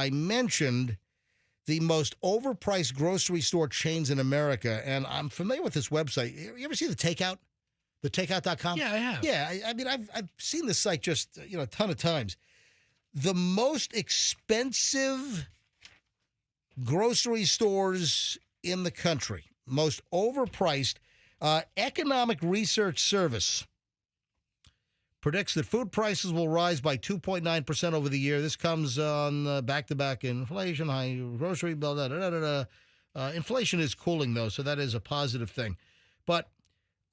I mentioned the most overpriced grocery store chains in America, and I'm familiar with this website. You ever see the Takeout? The Takeout.com? Yeah, I have. Yeah, I mean, I've seen this site just, a ton of times. The most expensive grocery stores in the country, most overpriced, Economic Research Service predicts that food prices will rise by 2.9% over the year. This comes on back-to-back inflation, high grocery bill, inflation is cooling, though, so that is a positive thing. But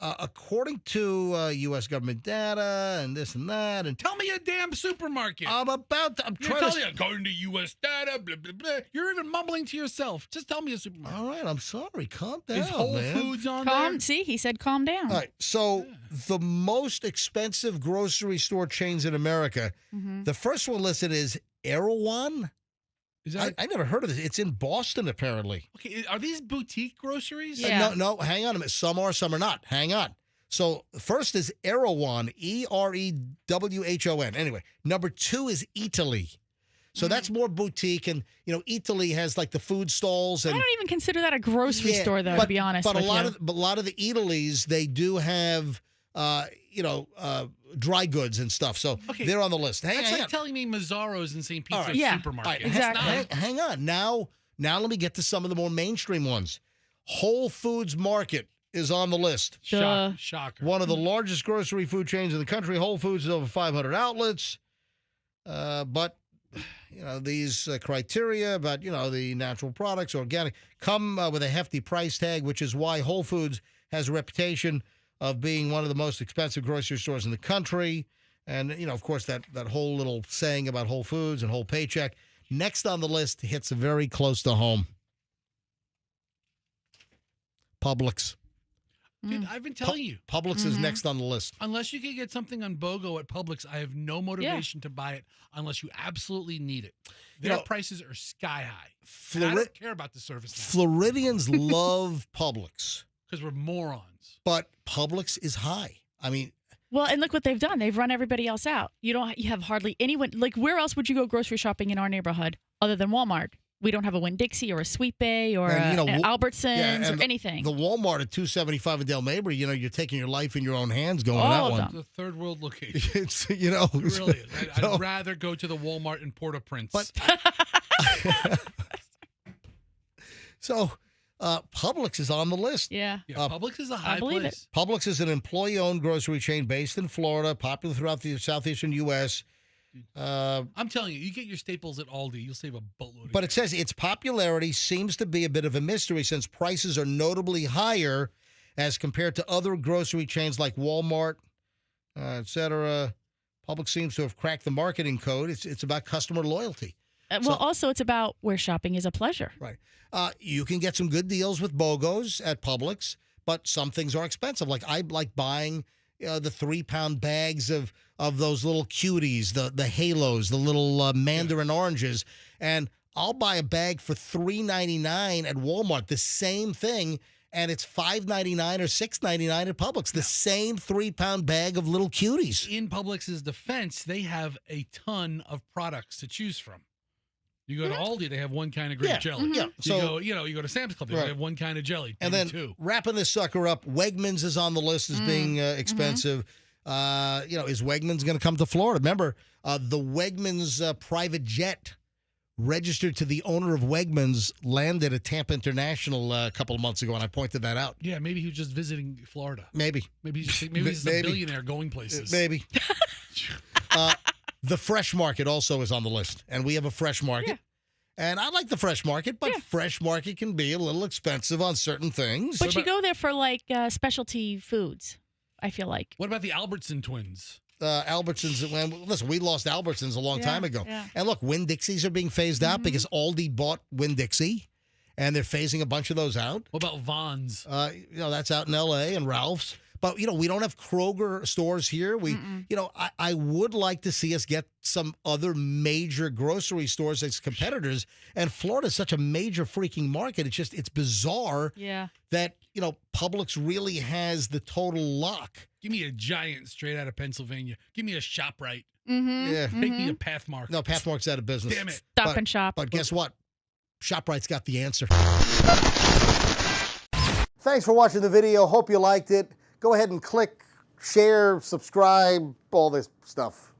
according to U.S. government data and this and that, and Tell me a damn supermarket. I'm trying to. According to U.S. data, blah, blah, blah. You're even mumbling to yourself. Just tell me a supermarket. All right, I'm sorry. Calm down, Is Whole man. Foods on there? See, he said calm down. All right, so the most expensive grocery store chains in America, the first one listed is Erewhon. Is that I never heard of this. It's in Boston, apparently. okay? Are these boutique groceries? Yeah. No, hang on a minute. Some are, some are not. Hang on. So first is Erewhon, Erewhon. Anyway, number 2 is Italy. So that's more boutique, and Italy has like the food stalls, I and don't even consider that a grocery store, though, to be honest. But with a lot of the Italys, they do have dry goods and stuff. So they're on the list. That's like telling me Mazzaro's in St. Pete's All right. Yeah. supermarket. All right, Exactly. hang on. Now let me get to some of the more mainstream ones. Whole Foods Market is on the list. Shocker. One of the largest grocery food chains in the country. Whole Foods is over 500 outlets. But these criteria about, the natural products, organic, come with a hefty price tag, which is why Whole Foods has a reputation of being one of the most expensive grocery stores in the country. And, of course, that whole little saying about Whole Foods and whole paycheck. Next on the list hits very close to home. Publix. Dude, I've been telling you. Publix is next on the list. Unless you can get something on BOGO at Publix, I have no motivation to buy it unless you absolutely need it. Their prices are sky high. And I don't care about the service now. Floridians love Publix. Because we're morons. But Publix is high. I mean, Well, and look what they've done. They've run everybody else out. You have hardly anyone. Like, where else would you go grocery shopping in our neighborhood other than Walmart? We don't have a Winn-Dixie or a Sweet Bay or an Albertsons or anything. The Walmart at $2.75 in Del Mabry, you're taking your life in your own hands going to All that of one. them. It's a third world location. It's, It really is. I'd rather go to the Walmart in Port-au-Prince. But so Publix is on the list. Yeah. Publix is a high believe place. Publix is an employee-owned grocery chain based in Florida, popular throughout the southeastern U.S. I'm telling you, you get your staples at Aldi, you'll save a boatload. But it says its popularity seems to be a bit of a mystery since prices are notably higher as compared to other grocery chains like Walmart, et cetera. Publix seems to have cracked the marketing code. It's about customer loyalty. Also, it's about where shopping is a pleasure. Right. You can get some good deals with BOGOs at Publix, but some things are expensive. Like I like buying the 3-pound bags of those little cuties, the halos, the little mandarin oranges, and I'll buy a bag for $3.99 at Walmart. The same thing, and it's $5.99 or $6.99 at Publix. The same 3-pound bag of little cuties. In Publix's defense, they have a ton of products to choose from. You go to Aldi, they have one kind of grape jelly. Yeah. So you go to Sam's Club, they have one kind of jelly. And then two. wrapping this sucker up, Wegmans is on the list as being expensive. Is Wegmans going to come to Florida? Remember, the Wegmans private jet registered to the owner of Wegmans landed at Tampa International a couple of months ago, and I pointed that out. Yeah, maybe he was just visiting Florida. Maybe he's a billionaire going places. Maybe. The Fresh Market also is on the list, and we have a Fresh Market. Yeah. And I like the Fresh Market, but Fresh Market can be a little expensive on certain things. But you go there for, like, specialty foods, I feel like. What about the Albertson twins? Albertsons, listen, we lost Albertsons a long time ago. Yeah. And look, Winn-Dixies are being phased out because Aldi bought Winn-Dixie, and they're phasing a bunch of those out. What about Vons? That's out in L.A. and Ralph's. But, we don't have Kroger stores here. I would like to see us get some other major grocery stores as competitors. And Florida's such a major freaking market. It's bizarre that, Publix really has the total lock. Give me a Giant straight out of Pennsylvania. Give me a ShopRite. Mm-hmm. Yeah. Take me a Pathmark. No, Pathmark's out of business. Damn it. Stop and Shop. But guess what? ShopRite's got the answer. Thanks for watching the video. Hope you liked it. Go ahead and click, share, subscribe, all this stuff.